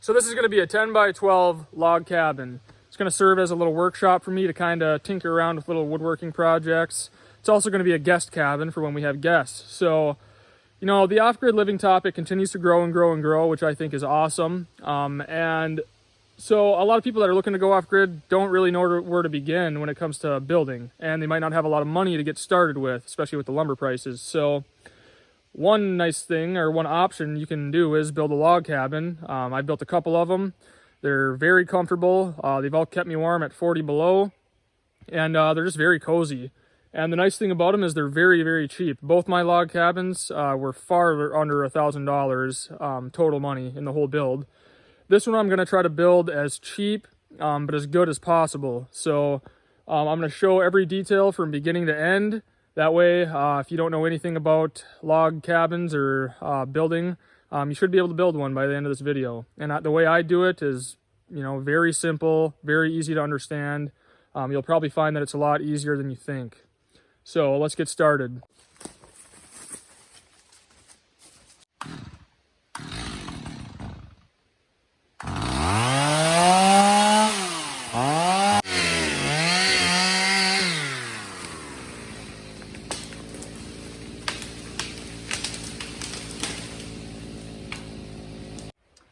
So this is going to be a 10 by 12 log cabin. It's going to serve as a little workshop for me to kind of tinker around with little woodworking projects. It's also going to be a guest cabin for when we have guests. So, you know, the off-grid living topic continues to grow and grow and grow, which I think is awesome. And so a lot of people that are looking to go off-grid don't really know where to begin when it comes to building. And they might not have a lot of money to get started with, especially with the lumber prices. So one nice thing or one option you can do is build a log cabin. I built a couple of them. They're very comfortable. They've all kept me warm at 40 below, and they're just very cozy. And the nice thing about them is they're very, very cheap. Both my log cabins were far under $1,000 total money in the whole build. This one I'm going to try to build as cheap but as good as possible. So I'm going to show every detail from beginning to end. That way, if you don't know anything about log cabins or building, you should be able to build one by the end of this video. And the way I do it is, you know, very simple, very easy to understand. You'll probably find that it's a lot easier than you think. So let's get started.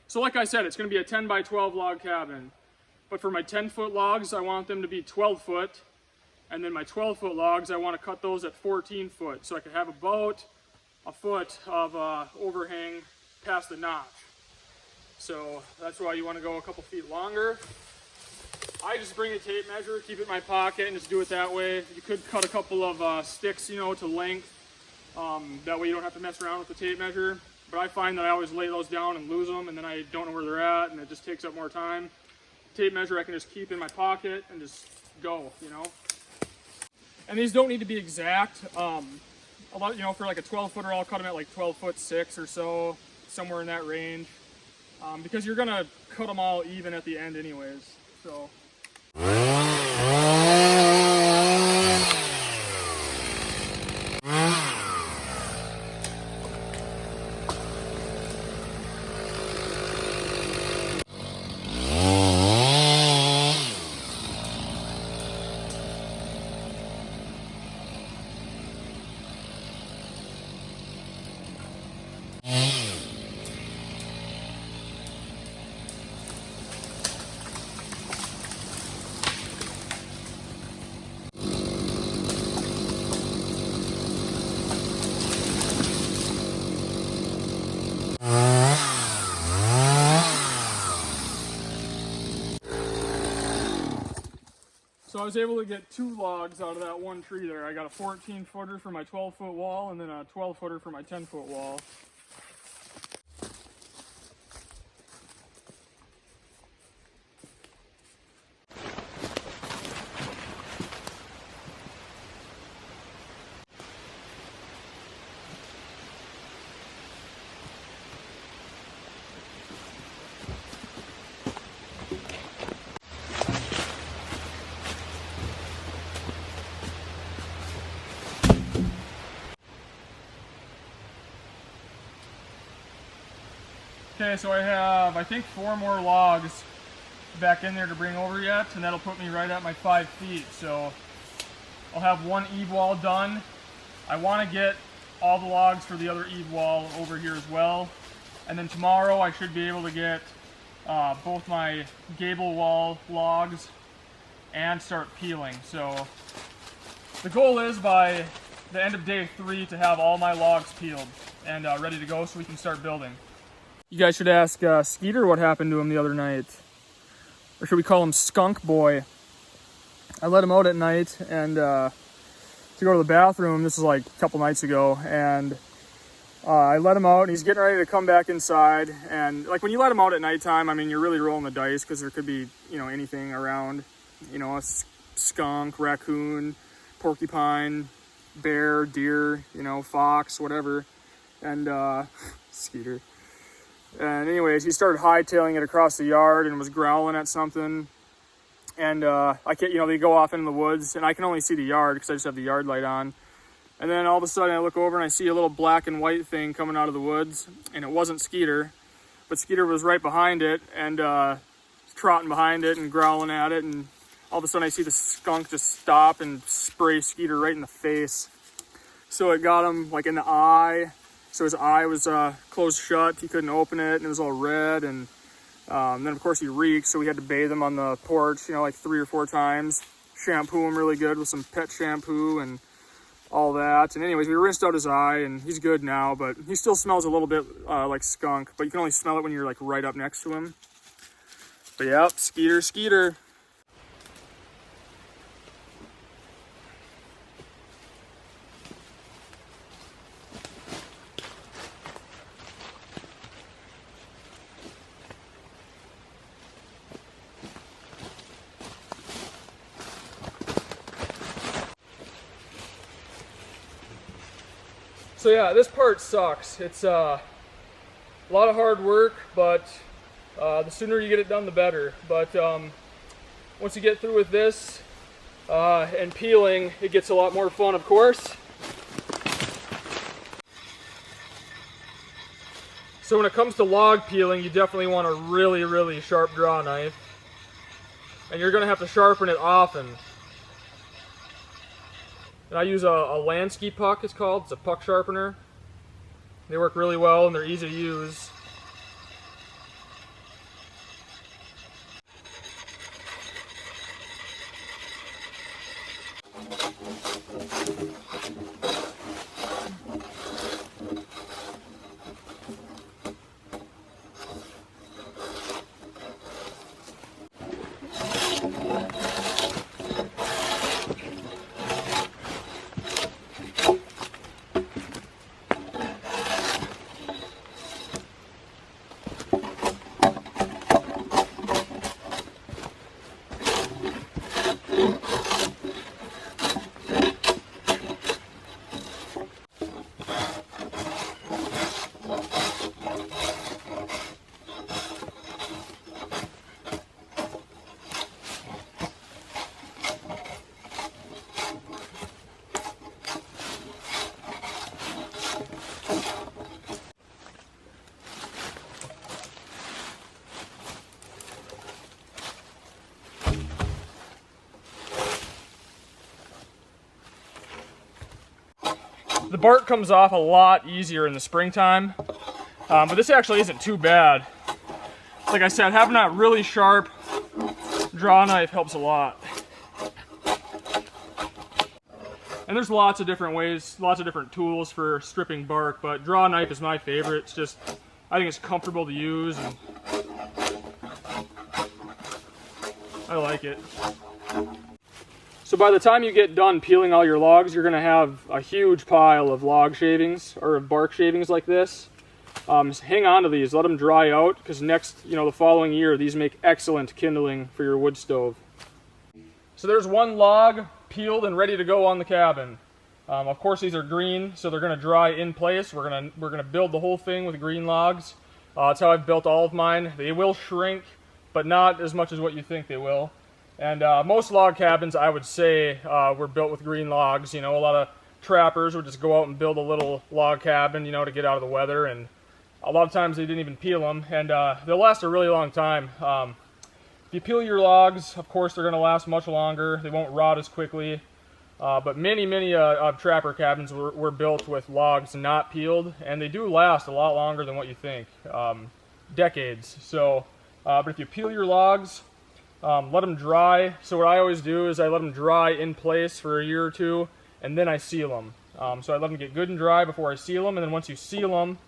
So like I said, it's going to be a 10 by 12 log cabin. But for my 10-foot logs, I want them to be 12 foot. And then my 12-foot logs, I want to cut those at 14 foot. So I could have about a foot of overhang past the notch. So that's why you want to go a couple feet longer. I just bring a tape measure, keep it in my pocket, and just do it that way. You could cut a couple of sticks, you know, to length. That way you don't have to mess around with the tape measure. But I find that I always lay those down and lose them, and then I don't know where they're at, and it just takes up more time. Tape measure I can just keep in my pocket and just go, you know. And these don't need to be exact. A lot, you know, for like a 12-footer, I'll cut them at like 12'6" or so, somewhere in that range, because you're gonna cut them all even at the end, anyways. So. So I was able to get 2 logs out of that one tree there. I got a 14-footer for my 12-foot wall and then a 12-footer for my 10-foot wall. Okay, so I have, I think, 4 more logs back in there to bring over yet, and that'll put me right at my 5 feet. So I'll have one eave wall done. I want to get all the logs for the other eave wall over here as well. And then tomorrow I should be able to get both my gable wall logs and start peeling. So the goal is by the end of day 3 to have all my logs peeled and ready to go so we can start building. You guys should ask Skeeter what happened to him the other night. Or should we call him Skunk Boy? I let him out at night and to go to the bathroom. This is like a couple nights ago. And I let him out and he's getting ready to come back inside. And like when you let him out at nighttime, I mean, you're really rolling the dice because there could be, you know, anything around. You know, a skunk, raccoon, porcupine, bear, deer, you know, fox, whatever. And Skeeter. And anyways, he started hightailing it across the yard and was growling at something. And I can't, you know, they go off into the woods and I can only see the yard because I just have the yard light on. And then all of a sudden I look over and I see a little black and white thing coming out of the woods, and it wasn't Skeeter. but Skeeter was right behind it and trotting behind it and growling at it, and all of a sudden I see the skunk just stop and spray Skeeter right in the face. So it got him like in the eye. So his eye was closed shut. He couldn't open it, and it was all red. And then of course he reeked, so we had to bathe him on the porch, you know, like 3 or 4 times. Shampoo him really good with some pet shampoo and all that. And anyways, we rinsed out his eye, and he's good now, but he still smells a little bit like skunk, but you can only smell it when you're like right up next to him. But yep, Skeeter. So yeah, this part sucks. It's a lot of hard work, but the sooner you get it done, the better. But once you get through with this and peeling, it gets a lot more fun, of course. So when it comes to log peeling, you definitely want a really, really sharp draw knife. And you're gonna have to sharpen it often. And I use a Lansky puck, it's called. It's a puck sharpener. They work really well and they're easy to use. The bark comes off a lot easier in the springtime, but this actually isn't too bad. Like I said, having that really sharp draw knife helps a lot. And there's lots of different ways, lots of different tools for stripping bark, but draw knife is my favorite. It's just, I think it's comfortable to use, and I like it. So by the time you get done peeling all your logs, you're gonna have a huge pile of log shavings or bark shavings like this. Hang on to these, let them dry out, because the following year, these make excellent kindling for your wood stove. So there's one log peeled and ready to go on the cabin. Of course, these are green, so they're gonna dry in place. We're gonna build the whole thing with green logs. That's how I've built all of mine. They will shrink, but not as much as what you think they will. And most log cabins, I would say, were built with green logs. You know, a lot of trappers would just go out and build a little log cabin, you know, to get out of the weather. And a lot of times they didn't even peel them, and they'll last a really long time. If you peel your logs, of course, they're going to last much longer. They won't rot as quickly. But many trapper cabins were built with logs not peeled, and they do last a lot longer than what you think, decades. So, but if you peel your logs, let them dry. So what I always do is I let them dry in place for a year or two, and then I seal them. So I let them get good and dry before I seal them, and then once you seal them,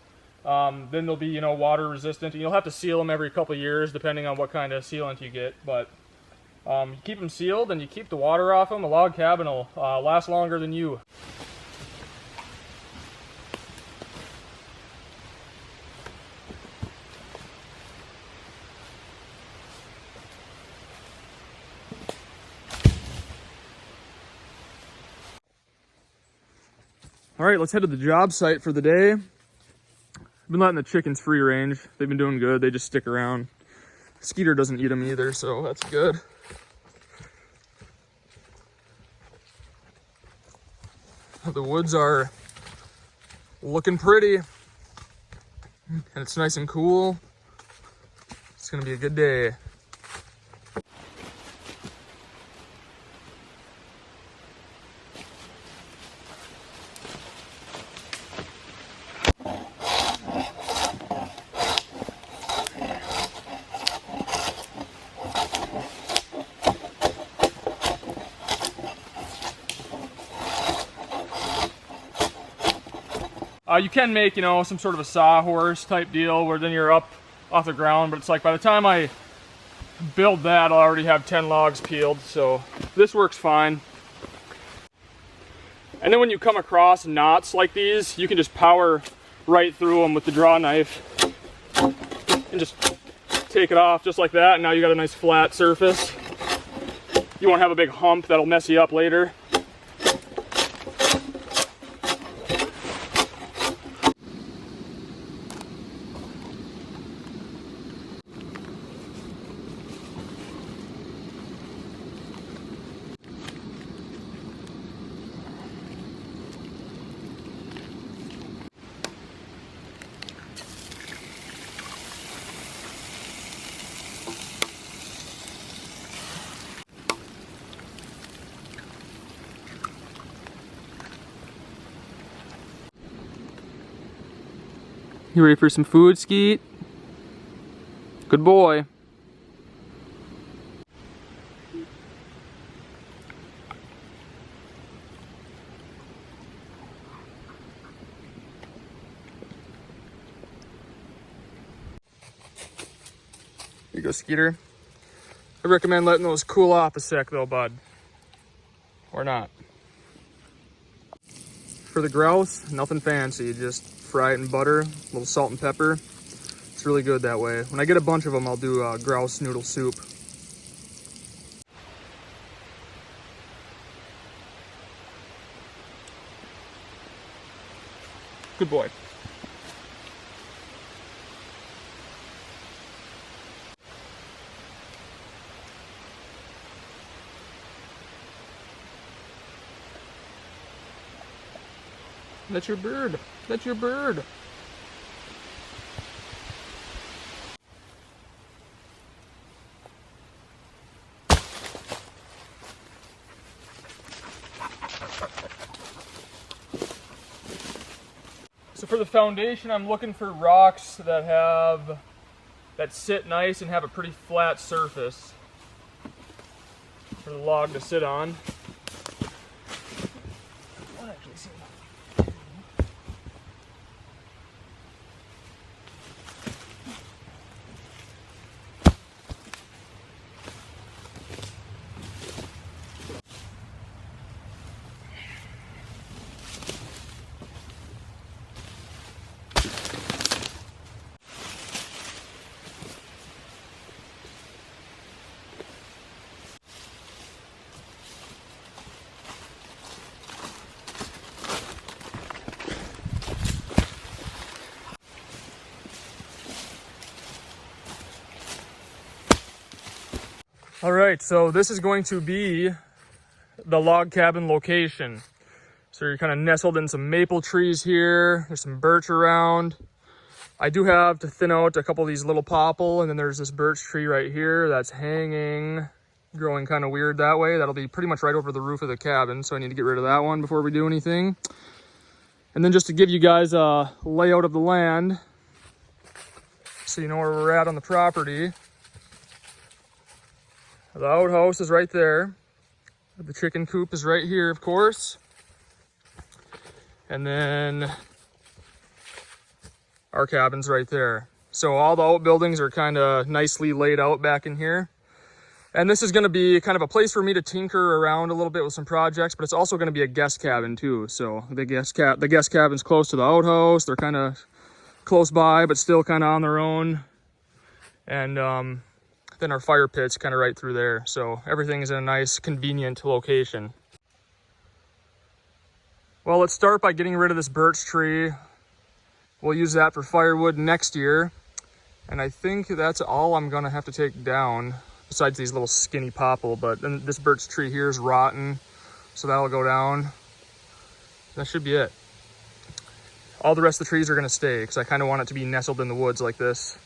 then they'll be, water resistant. You'll have to seal them every couple of years depending on what kind of sealant you get, but you keep them sealed and you keep the water off them. A log cabin will last longer than you. All right, let's head to the job site for the day. I've been letting the chickens free range. They've been doing good. They just stick around. Skeeter doesn't eat them either, so that's good. The woods are looking pretty, and it's nice and cool. It's gonna be a good day. You can make, you know, some sort of a sawhorse type deal where then you're up off the ground, but it's like by the time I build that, I'll already have 10 logs peeled, so this works fine. And then when you come across knots like these, you can just power right through them with the draw knife and just take it off just like that, and now you got a nice flat surface. You won't have a big hump that'll mess you up later. You ready for some food, Skeet? Good boy. Here you go, Skeeter. I recommend letting those cool off a sec though, bud. Or not. For the grouse, nothing fancy, just fry it in butter, a little salt and pepper. It's really good that way. When I get a bunch of them, I'll do grouse noodle soup. Good boy. That's your bird. That's your bird. So for the foundation, I'm looking for rocks that sit nice and have a pretty flat surface for the log to sit on. All right, so this is going to be the log cabin location. So you're kind of nestled in some maple trees here. There's some birch around. I do have to thin out a couple of these little popple, and then there's this birch tree right here that's hanging, growing kind of weird that way. That'll be pretty much right over the roof of the cabin, so I need to get rid of that one before we do anything. And then just to give you guys a layout of the land, so you know where we're at on the property. The outhouse is right there. The chicken coop is right here, of course. And then our cabin's right there. So all the outbuildings are kind of nicely laid out back in here. And this is going to be kind of a place for me to tinker around a little bit with some projects, but it's also going to be a guest cabin too. So the guest cabin's close to the outhouse. They're kind of close by, but still kind of on their own. And then our fire pit's kind of right through there. So everything is in a nice, convenient location. Well, let's start by getting rid of this birch tree. We'll use that for firewood next year. And I think that's all I'm gonna have to take down, besides these little skinny popple. But then this birch tree here is rotten, so that'll go down. That should be it. All the rest of the trees are gonna stay, because I kind of want it to be nestled in the woods like this.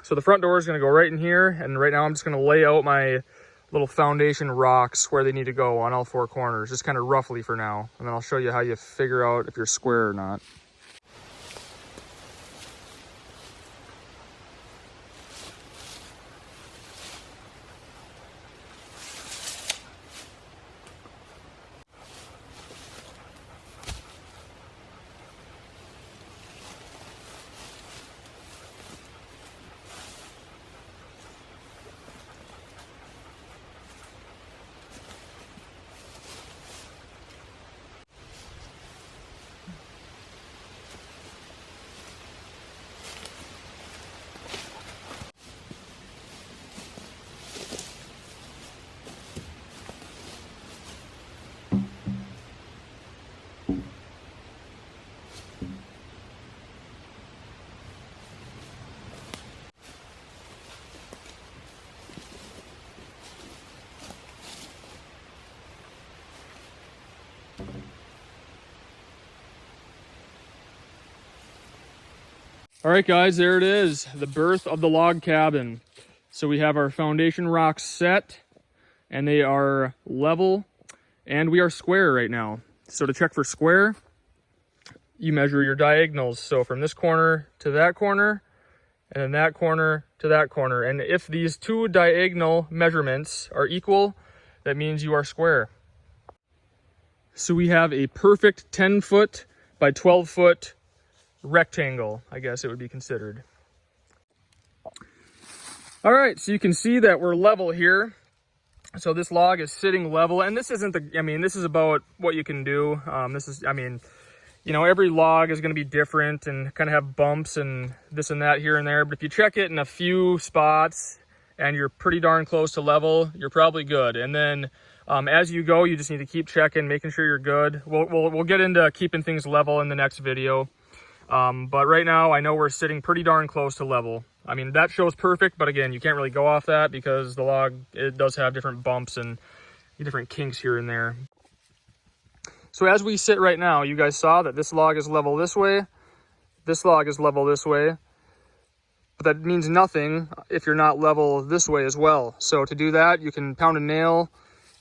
So the front door is going to go right in here, and right now I'm just going to lay out my little foundation rocks where they need to go on all four corners, just kind of roughly for now. And then I'll show you how you figure out if you're square or not. All right, guys, there it is, the birth of the log cabin. So we have our foundation rocks set, and they are level, and we are square right now. So to check for square, you measure your diagonals. So from this corner to that corner, and then that corner to that corner. And if these two diagonal measurements are equal, that means you are square. So we have a perfect 10-foot by 12-foot rectangle, I guess it would be considered. All right, so you can see that we're level here. So this log is sitting level, and this isn't the, I mean, this is about what you can do. This is, I mean, you know, every log is going to be different and kind of have bumps and this and that here and there. But if you check it in a few spots and you're pretty darn close to level, you're probably good. And then as you go, you just need to keep checking, making sure you're good. We'll get into keeping things level in the next video. But right now, I know we're sitting pretty darn close to level. I mean, that shows perfect, but again, you can't really go off that because the log, it does have different bumps and different kinks here and there. So as we sit right now, you guys saw that this log is level this way, this log is level this way, but that means nothing if you're not level this way as well. So to do that, you can pound a nail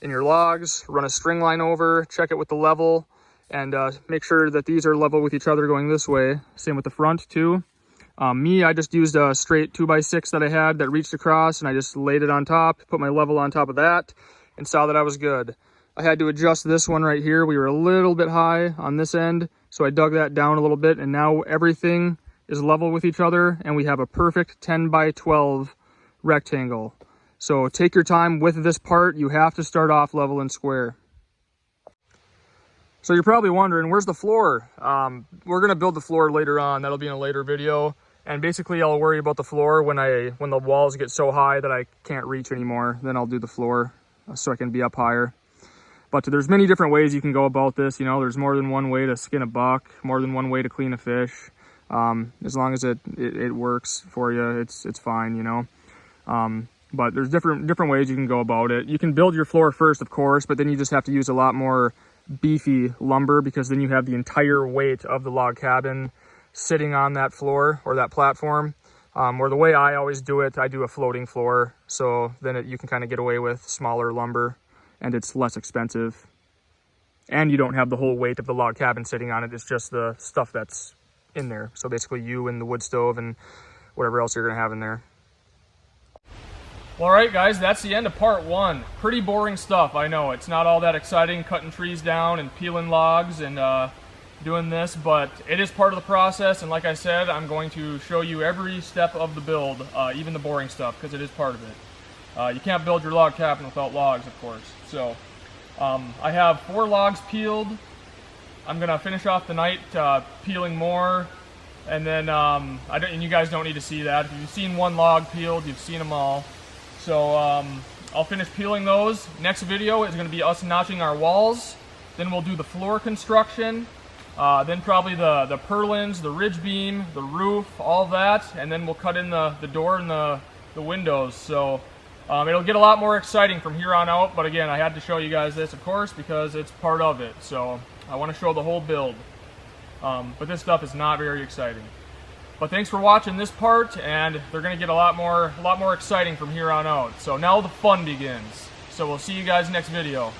in your logs, run a string line over, check it with the level, and make sure that these are level with each other going this way. Same with the front too. I just used a straight 2x6 that I had that reached across, and I just laid it on top, put my level on top of that, and saw that I was good. I had to adjust this one right here. We were a little bit high on this end, so I dug that down a little bit, and now everything is level with each other, and we have a perfect 10 by 12 rectangle. So take your time with this part. You have to start off level and square. So you're probably wondering, where's the floor? We're gonna build the floor later on. That'll be in a later video. And basically I'll worry about the floor when the walls get so high that I can't reach anymore. Then I'll do the floor so I can be up higher. But there's many different ways you can go about this. You know, there's more than one way to skin a buck, more than one way to clean a fish. As long as it works for you, it's fine, you know. But there's different ways you can go about it. You can build your floor first, of course, but then you just have to use a lot more beefy lumber, because then you have the entire weight of the log cabin sitting on that floor or that platform. Or the way I always do it, I do a floating floor, so then you can kind of get away with smaller lumber and it's less expensive. And you don't have the whole weight of the log cabin sitting on it. It's just the stuff that's in there. So basically you and the wood stove and whatever else you're gonna have in there. Well, all right, guys, that's the end of part one. Pretty boring stuff, I know. It's not all that exciting, cutting trees down and peeling logs and doing this, but it is part of the process. And like I said, I'm going to show you every step of the build, even the boring stuff, because it is part of it. You can't build your log cabin without logs, of course. So I have 4 logs peeled. I'm gonna finish off the night peeling more, and then and you guys don't need to see that. If you've seen one log peeled, you've seen them all. So I'll finish peeling those. Next video is going to be us notching our walls. Then we'll do the floor construction. Then probably the purlins, the ridge beam, the roof, all that. And then we'll cut in the door and the windows. So it'll get a lot more exciting from here on out. But again, I had to show you guys this, of course, because it's part of it. So I want to show the whole build. But this stuff is not very exciting. But thanks for watching this part, and they're going to get a lot more exciting from here on out. So now the fun begins. So we'll see you guys next video.